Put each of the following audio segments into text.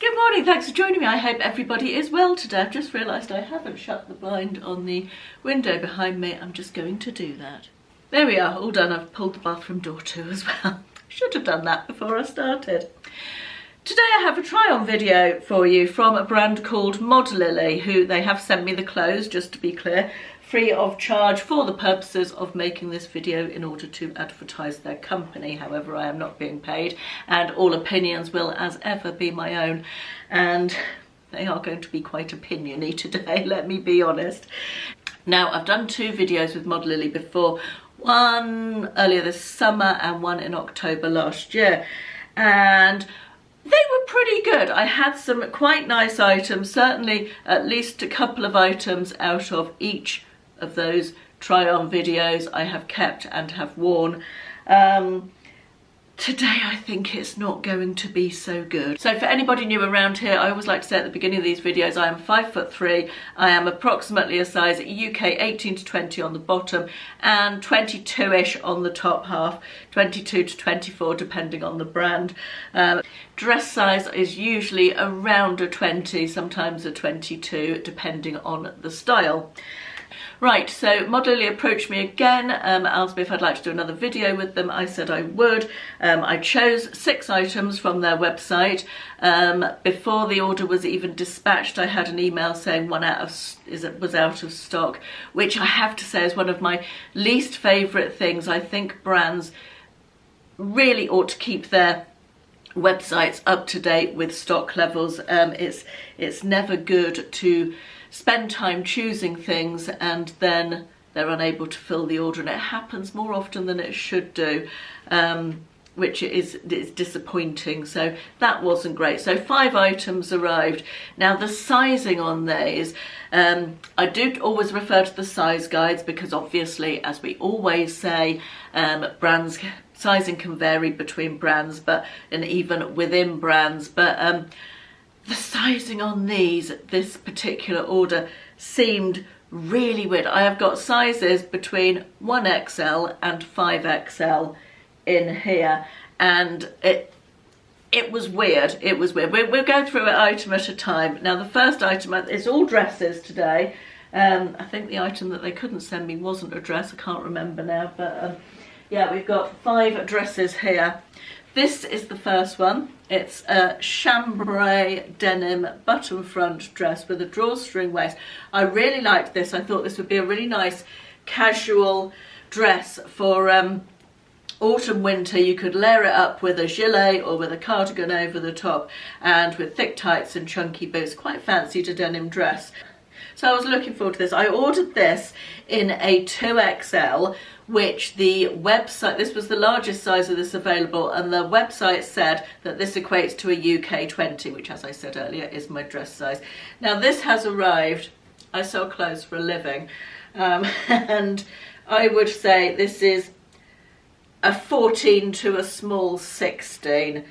Good morning, thanks for joining me. I hope everybody is well today. I've just realised I haven't shut the blind on the window behind me. I'm just going to do that. There we are, all done. I've pulled the bathroom door to as well. Should have done that before I started. Today I have a try-on video for you from a brand called Modlily, who they have sent me the clothes, just to be clear, free of charge for the purposes of making this video in order to advertise their company. However, I am not being paid and all opinions will as ever be my own, and they are going to be quite opiniony today, let me be honest. Now, I've done two videos with Modlily before, one earlier this summer and one in October last year, and they were pretty good. I had some quite nice items, certainly at least a couple of items out of each of those try-on videos I have kept and have worn. Today I think it's not going to be so good. So for anybody new around here, I always like to say at the beginning of these videos, I am 5'3", I am approximately a size UK 18 to 20 on the bottom and 22-ish on the top half, 22 to 24 depending on the brand. Dress size is usually around a 20, sometimes a 22 depending on the style. Right, so Modlily approached me again, asked me if I'd like to do another video with them. I said I would. I chose 6 items from their website. Before the order was even dispatched, I had an email saying one was out of stock, which I have to say is one of my least favourite things. I think brands really ought to keep their websites up to date with stock levels. It's never good to spend time choosing things and then they're unable to fill the order, and it happens more often than it should do, which is disappointing. So that wasn't great. So 5 items arrived. Now the sizing on these, I do always refer to the size guides because obviously, as we always say, brands sizing can vary between brands, and even within brands, but the sizing on this particular order seemed really weird. I have got sizes between 1XL and 5XL in here, and it was weird. It was weird. We'll go through it item at a time. Now the first item, it's all dresses today. I think the item that they couldn't send me wasn't a dress. I can't remember now, but yeah, we've got 5 dresses here. This is the first one. It's a chambray denim button front dress with a drawstring waist. I really liked this. I thought this would be a really nice casual dress for autumn winter. You could layer it up with a gilet or with a cardigan over the top and with thick tights and chunky boots. Quite fancied a denim dress. So I was looking forward to this. I ordered this in a 2XL, which the website, this was the largest size of this available, and the website said that this equates to a UK 20, which, as I said earlier, is my dress size. Now this has arrived. I sell clothes for a living, and I would say this is a 14 to a small 16,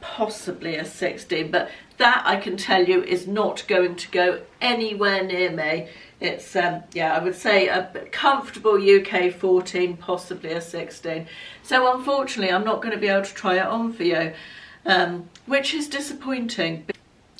possibly a 16, but that I can tell you is not going to go anywhere near me. It's yeah, I would say a comfortable UK 14, possibly a 16. So unfortunately I'm not going to be able to try it on for you, which is disappointing.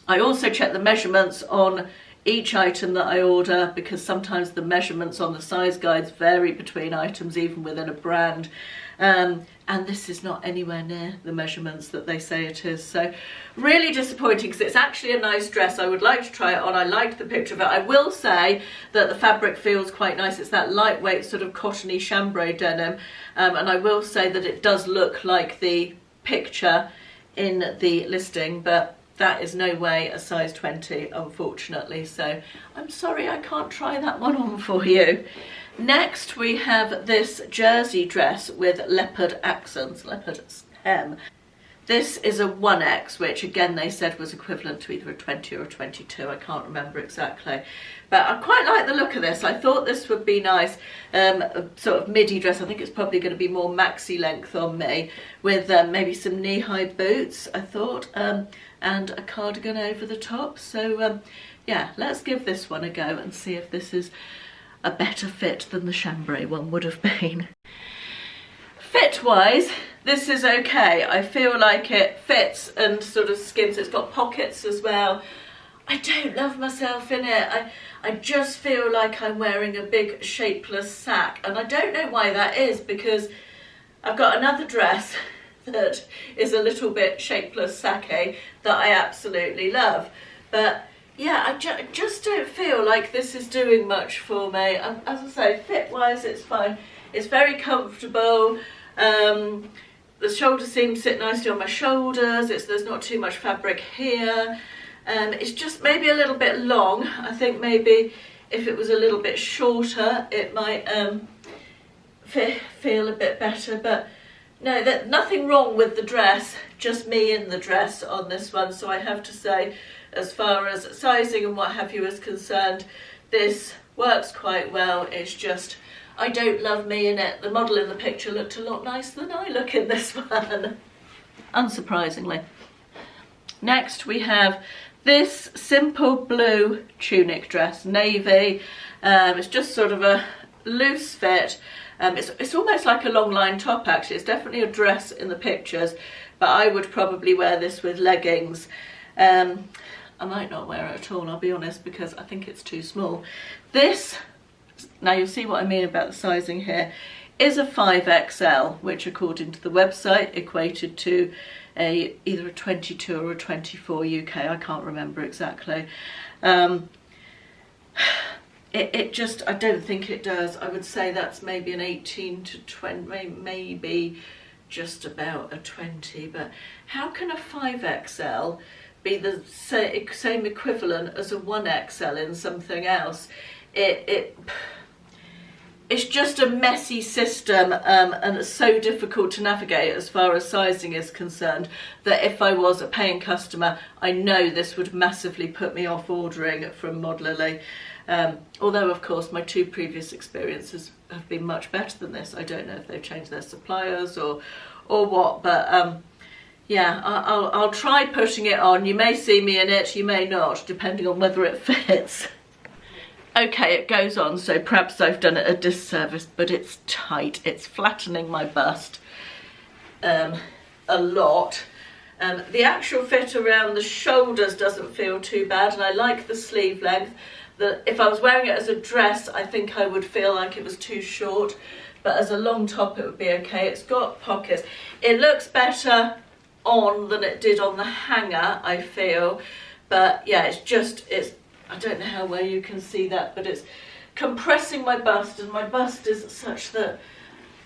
I also check the measurements on each item that I order, because sometimes the measurements on the size guides vary between items even within a brand, and this is not anywhere near the measurements that they say it is. So really disappointing, because it's actually a nice dress. I would like to try it on. I liked the picture of it. I will say that the fabric feels quite nice. It's that lightweight sort of cottony chambray denim, and I will say that it does look like the picture in the listing, but that is no way a size 20, unfortunately. So I'm sorry I can't try that one on for you. Next we have this jersey dress with leopard accents, leopard hem. This is a 1X, which again they said was equivalent to either a 20 or a 22, I can't remember exactly. But I quite like the look of this. I thought this would be nice, a sort of midi dress. I think it's probably going to be more maxi length on me, with maybe some knee-high boots, I thought, and a cardigan over the top. So yeah, let's give this one a go and see if this is a better fit than the chambray one would have been. Fit wise, this is okay. I feel like it fits and sort of skims. It's got pockets as well. I don't love myself in it. I just feel like I'm wearing a big shapeless sack, and I don't know why that is, because I've got another dress that is a little bit shapeless sacké that I absolutely love. But yeah, I just don't feel like this is doing much for me. As I say, fit wise it's fine. It's very comfortable. The shoulder seams sit nicely on my shoulders. There's not too much fabric here. It's just maybe a little bit long. I think maybe if it was a little bit shorter it might feel a bit better, but no, nothing wrong with the dress, just me in the dress on this one. So I have to say, as far as sizing and what have you is concerned, this works quite well. It's just, I don't love me in it. The model in the picture looked a lot nicer than I look in this one, unsurprisingly. Next we have this simple blue tunic dress, navy. It's just sort of a loose fit. It's almost like a long line top actually. It's definitely a dress in the pictures, but I would probably wear this with leggings. I might not wear it at all, I'll be honest, because I think it's too small. This, now you'll see what I mean about the sizing here, is a 5XL, which according to the website equated to either a 22 or a 24 UK, I can't remember exactly. It just, I don't think it does. I would say that's maybe an 18 to 20, maybe just about a 20, but how can a 5XL be the same equivalent as a 1XL in something else? It's just a messy system, and it's so difficult to navigate as far as sizing is concerned that if I was a paying customer, I know this would massively put me off ordering from Modlily. Although of course my two previous experiences have been much better than this. I don't know if they've changed their suppliers or what, but yeah, I'll try putting it on. You may see me in it, you may not, depending on whether it fits. Okay, it goes on, so perhaps I've done it a disservice, but it's tight. It's flattening my bust a lot. The actual fit around the shoulders doesn't feel too bad, and I like the sleeve length. If I was wearing it as a dress, I think I would feel like it was too short, but as a long top it would be okay. It's got pockets. It looks better on than it did on the hanger, I feel, but yeah, it's I don't know how well you can see that, but it's compressing my bust, and my bust is such that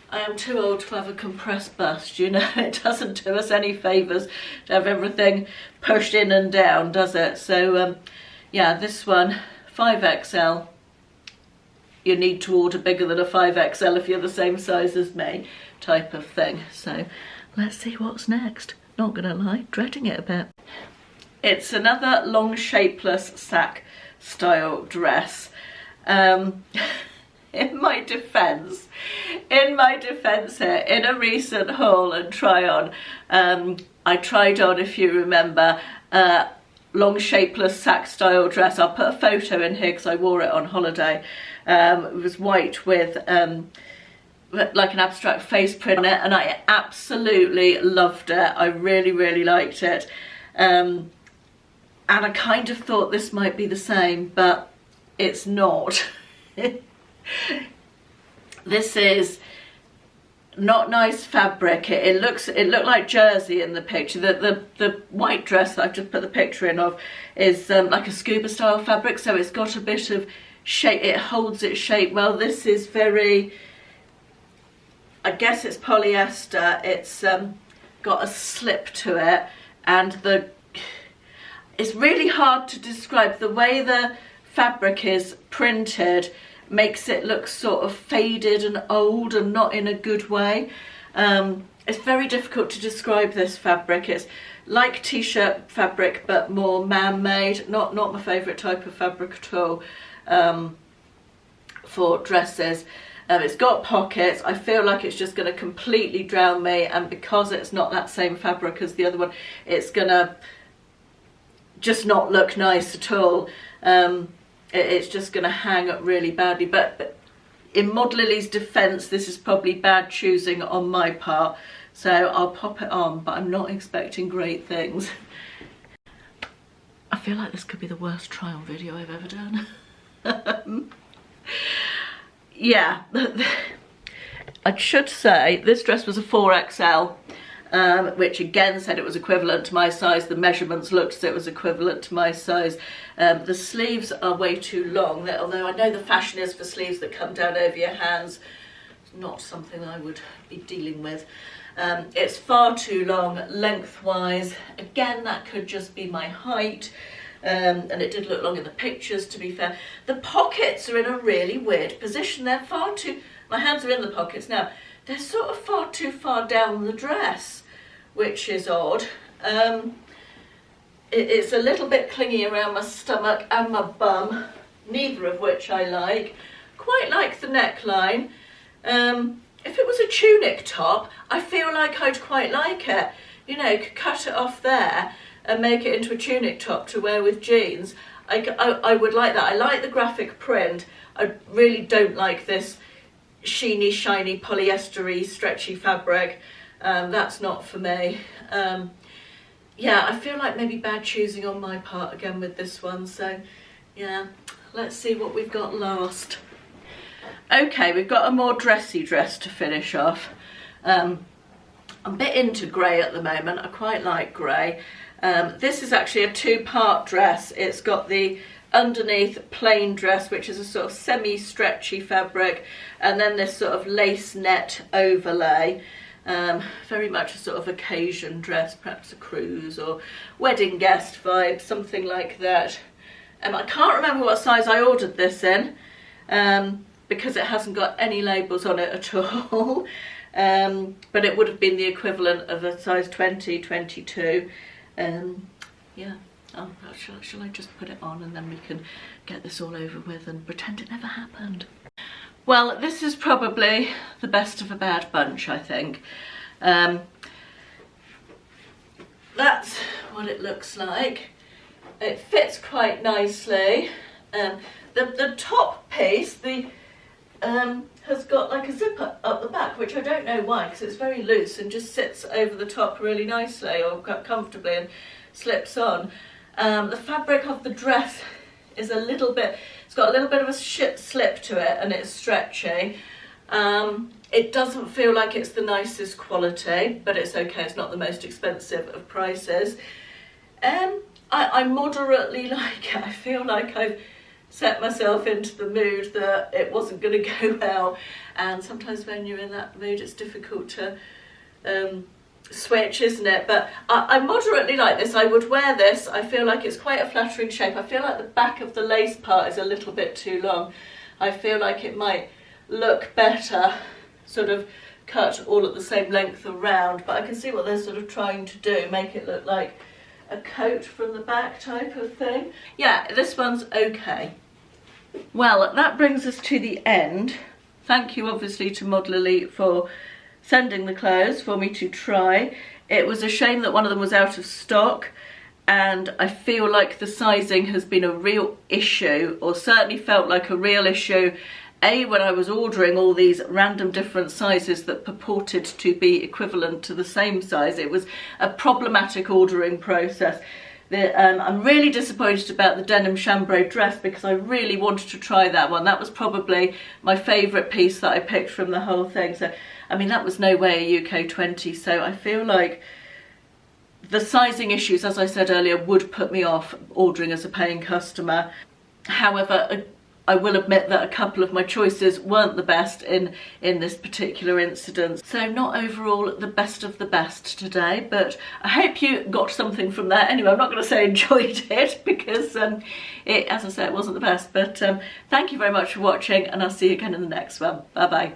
I am too old to have a compressed bust, you know. It doesn't do us any favours to have everything pushed in and down, does it? So yeah, this one, 5XL. You need to order bigger than a 5XL if you're the same size as me, type of thing. So let's see what's next. Not gonna lie, dreading it a bit. It's another long shapeless sack style dress. In my defence here, in a recent haul and try on, I tried on, if you remember, long shapeless sack style dress. I'll put a photo in here because I wore it on holiday. It was white with like an abstract face print on it, and I absolutely loved it. I really liked it. And I kind of thought this might be the same, but it's not. This is not nice fabric. It looked like jersey in the picture. The white dress that I've just put the picture in of is like a scuba style fabric, so it's got a bit of shape. It holds its shape well. This is very, I guess it's polyester. It's got a slip to it, and it's really hard to describe. The way the fabric is printed makes it look sort of faded and old, and not in a good way. It's very difficult to describe this fabric. It's like t-shirt fabric but more man-made. Not my favourite type of fabric at all for dresses. It's got pockets. I feel like it's just going to completely drown me, and because it's not that same fabric as the other one, it's going to just not look nice at all. It's just going to hang up really badly, but in Modlily's defence, this is probably bad choosing on my part, so I'll pop it on, but I'm not expecting great things. I feel like this could be the worst try-on video I've ever done. Yeah, I should say this dress was a 4XL, which again said it was equivalent to my size. The measurements looked as it was equivalent to my size. The sleeves are way too long, although I know the fashion is for sleeves that come down over your hands. It's not something I would be dealing with. It's far too long lengthwise. Again, that could just be my height. And it did look long in the pictures, to be fair. The pockets are in a really weird position. They're far too... My hands are in the pockets now. They're sort of far too far down the dress, which is odd. It's a little bit clingy around my stomach and my bum, neither of which I like. Quite like the neckline. If it was a tunic top, I feel like I'd quite like it. You know, could cut it off there and make it into a tunic top to wear with jeans. I would like that. I like the graphic print. I really don't like this sheeny, shiny, polyestery, stretchy fabric. That's not for me. Yeah, I feel like maybe bad choosing on my part again with this one. So yeah, let's see what we've got last. Okay, we've got a more dressy dress to finish off. I'm a bit into grey at the moment. I quite like grey. This is actually a two-part dress. It's got the underneath plain dress, which is a sort of semi-stretchy fabric, and then this sort of lace net overlay. Very much a sort of occasion dress, perhaps a cruise or wedding guest vibe, something like that. I can't remember what size I ordered this in, because it hasn't got any labels on it at all. But it would have been the equivalent of a size 20, 22. Yeah, shall I just put it on and then we can get this all over with and pretend it never happened? Well, this is probably the best of a bad bunch, I think. That's what it looks like. It fits quite nicely. The top piece, has got like a zipper up the back, which I don't know why, because it's very loose and just sits over the top really nicely or comfortably and slips on. The fabric of the dress is a little bit, it's got a little bit of a slip to it and it's stretchy. It doesn't feel like it's the nicest quality, but it's okay, it's not the most expensive of prices. I moderately like it. I feel like I've set myself into the mood that it wasn't going to go well, and sometimes when you're in that mood it's difficult to switch, isn't it? But I moderately like this. I would wear this. I feel like it's quite a flattering shape. I feel like the back of the lace part is a little bit too long. I feel like it might look better sort of cut all at the same length around, but I can see what they're sort of trying to do, make it look like a coat from the back type of thing. Yeah, this one's okay. Well, that brings us to the end. Thank you obviously to Modlily for sending the clothes for me to try. It was a shame that one of them was out of stock, and I feel like the sizing has been a real issue, or certainly felt like a real issue, when I was ordering all these random different sizes that purported to be equivalent to the same size. It was a problematic ordering process. I'm really disappointed about the denim chambray dress because I really wanted to try that one. That was probably my favourite piece that I picked from the whole thing. So, I mean, that was no way a UK 20, so I feel like the sizing issues, as I said earlier, would put me off ordering as a paying customer. However, I will admit that a couple of my choices weren't the best in this particular incident. So not overall the best of the best today, but I hope you got something from that. Anyway, I'm not going to say enjoyed it because, as I said, it wasn't the best. But thank you very much for watching, and I'll see you again in the next one. Bye-bye.